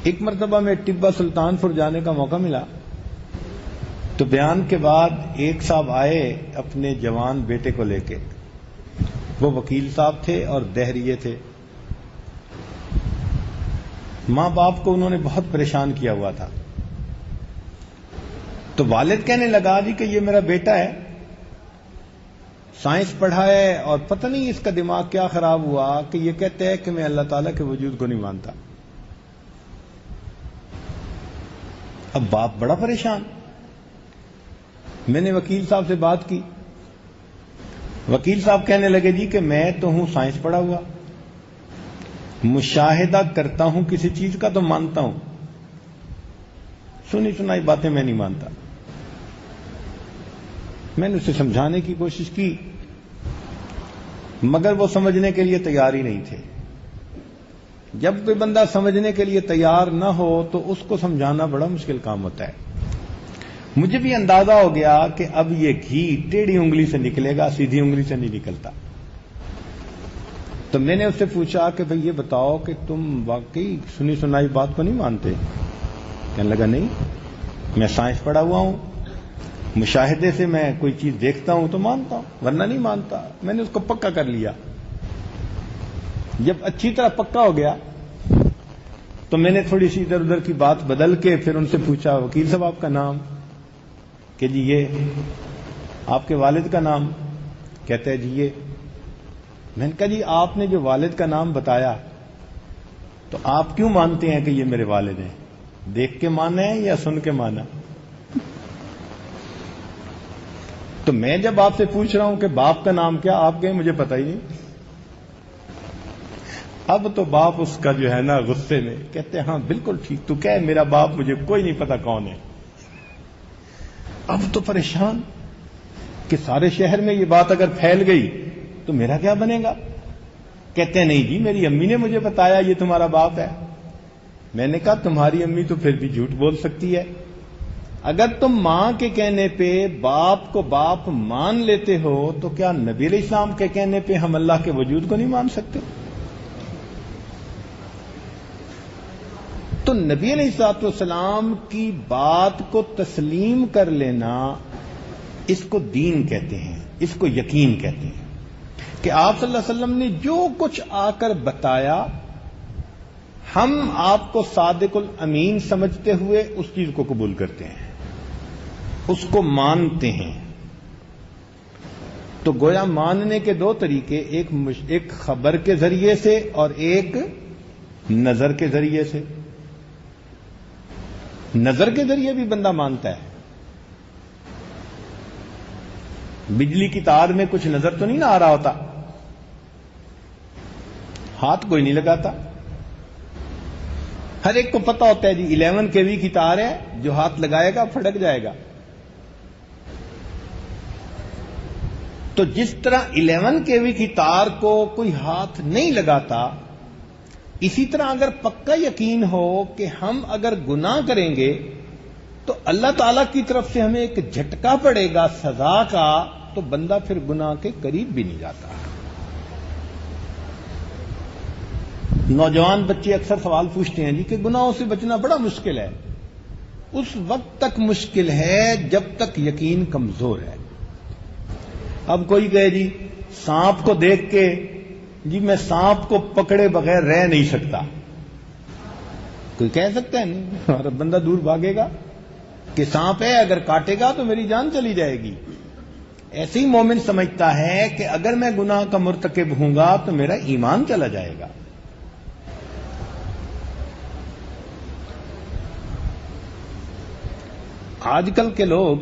ایک مرتبہ میں ٹبہ سلطان پور جانے کا موقع ملا تو بیان کے بعد ایک صاحب آئے اپنے جوان بیٹے کو لے کے. وہ وکیل صاحب تھے اور دہریے تھے. ماں باپ کو انہوں نے بہت پریشان کیا ہوا تھا. تو والد کہنے لگا جی کہ یہ میرا بیٹا ہے, سائنس پڑھا ہے اور پتہ نہیں اس کا دماغ کیا خراب ہوا کہ یہ کہتے ہیں کہ میں اللہ تعالیٰ کے وجود کو نہیں مانتا. اب باپ بڑا پریشان. میں نے وکیل صاحب سے بات کی. وکیل صاحب کہنے لگے جی کہ میں تو ہوں سائنس پڑھا ہوا, مشاہدہ کرتا ہوں کسی چیز کا تو مانتا ہوں, سنی سنائی باتیں میں نہیں مانتا. میں نے اسے سمجھانے کی کوشش کی مگر وہ سمجھنے کے لیے تیار ہی نہیں تھے. جب کوئی بندہ سمجھنے کے لیے تیار نہ ہو تو اس کو سمجھانا بڑا مشکل کام ہوتا ہے. مجھے بھی اندازہ ہو گیا کہ اب یہ گھی ٹیڑھی انگلی سے نکلے گا, سیدھی انگلی سے نہیں نکلتا. تو میں نے اس سے پوچھا کہ بھئی یہ بتاؤ کہ تم واقعی سنی سنائی بات کو نہیں مانتے؟ کہنے لگا نہیں, میں سائنس پڑھا ہوا ہوں, مشاہدے سے میں کوئی چیز دیکھتا ہوں تو مانتا ہوں ورنہ نہیں مانتا. میں نے اس کو پکا کر لیا. جب اچھی طرح پکا ہو گیا تو میں نے تھوڑی سی ادھر ادھر کی بات بدل کے پھر ان سے پوچھا وکیل صاحب آپ کا نام؟ کہ جی یہ. آپ کے والد کا نام؟ کہتے ہیں جی یہ. میں نے کہا جی آپ نے جو والد کا نام بتایا تو آپ کیوں مانتے ہیں کہ یہ میرے والد ہیں؟ دیکھ کے مانا ہے یا سن کے مانا؟ تو میں جب آپ سے پوچھ رہا ہوں کہ باپ کا نام کیا, آپ کہیں مجھے پتہ ہی نہیں. اب تو باپ اس کا جو ہے نا غصے میں کہتے ہیں ہاں بالکل ٹھیک, تو کہہ میرا باپ مجھے کوئی نہیں پتا کون ہے. اب تو پریشان کہ سارے شہر میں یہ بات اگر پھیل گئی تو میرا کیا بنے گا. کہتے ہیں نہیں جی میری امی نے مجھے بتایا یہ تمہارا باپ ہے. میں نے کہا تمہاری امی تو پھر بھی جھوٹ بول سکتی ہے. اگر تم ماں کے کہنے پہ باپ کو باپ مان لیتے ہو تو کیا نبی علیہ السلام کے کہنے پہ ہم اللہ کے وجود کو نہیں مان سکتے؟ تو نبی علیہ السلام کی بات کو تسلیم کر لینا اس کو دین کہتے ہیں, اس کو یقین کہتے ہیں کہ آپ صلی اللہ علیہ وسلم نے جو کچھ آ کر بتایا ہم آپ کو صادق الامین سمجھتے ہوئے اس چیز کو قبول کرتے ہیں, اس کو مانتے ہیں. تو گویا ماننے کے دو طریقے, ایک خبر کے ذریعے سے اور ایک نظر کے ذریعے سے. نظر کے ذریعے بھی بندہ مانتا ہے. بجلی کی تار میں کچھ نظر تو نہیں نہ آ رہا ہوتا, ہاتھ کوئی نہیں لگاتا. ہر ایک کو پتا ہوتا ہے جی 11 kV کی تار ہے, جو ہاتھ لگائے گا پھٹک جائے گا. تو جس طرح 11 kV کی تار کو کوئی ہاتھ نہیں لگاتا, اسی طرح اگر پکا یقین ہو کہ ہم اگر گناہ کریں گے تو اللہ تعالی کی طرف سے ہمیں ایک جھٹکا پڑے گا سزا کا, تو بندہ پھر گناہ کے قریب بھی نہیں جاتا. نوجوان بچے اکثر سوال پوچھتے ہیں جی کہ گناہوں سے بچنا بڑا مشکل ہے. اس وقت تک مشکل ہے جب تک یقین کمزور ہے. اب کوئی کہے جی سانپ کو دیکھ کے جی میں سانپ کو پکڑے بغیر رہ نہیں سکتا, کوئی کہہ سکتا ہے نہیں, اور بندہ دور بھاگے گا کہ سانپ ہے اگر کاٹے گا تو میری جان چلی جائے گی. ایسے ہی مومن سمجھتا ہے کہ اگر میں گناہ کا مرتکب ہوں گا تو میرا ایمان چلا جائے گا. آج کل کے لوگ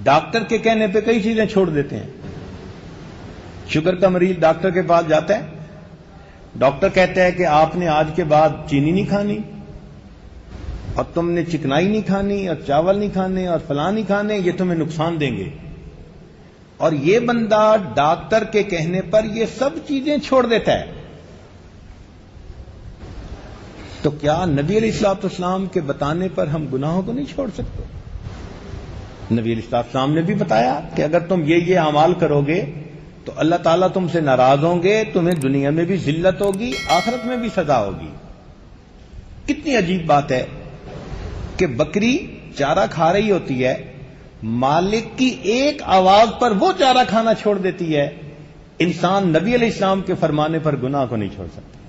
ڈاکٹر کے کہنے پہ کئی چیزیں چھوڑ دیتے ہیں. شوگر کا مریض ڈاکٹر کے پاس جاتا ہے, ڈاکٹر کہتا ہے کہ آپ نے آج کے بعد چینی نہیں کھانی اور تم نے چکنائی نہیں کھانی اور چاول نہیں کھانے اور فلاں نہیں کھانے, یہ تمہیں نقصان دیں گے. اور یہ بندہ ڈاکٹر کے کہنے پر یہ سب چیزیں چھوڑ دیتا ہے. تو کیا نبی علیہ السلام کے بتانے پر ہم گناہوں کو نہیں چھوڑ سکتے؟ نبی علیہ السلام نے بھی بتایا کہ اگر تم یہ اعمال کرو گے تو اللہ تعالیٰ تم سے ناراض ہوں گے, تمہیں دنیا میں بھی ذلت ہوگی, آخرت میں بھی سزا ہوگی. کتنی عجیب بات ہے کہ بکری چارہ کھا رہی ہوتی ہے، مالک کی ایک آواز پر وہ چارہ کھانا چھوڑ دیتی ہے. انسان نبی علیہ السلام کے فرمانے پر گناہ کو نہیں چھوڑ سکتا.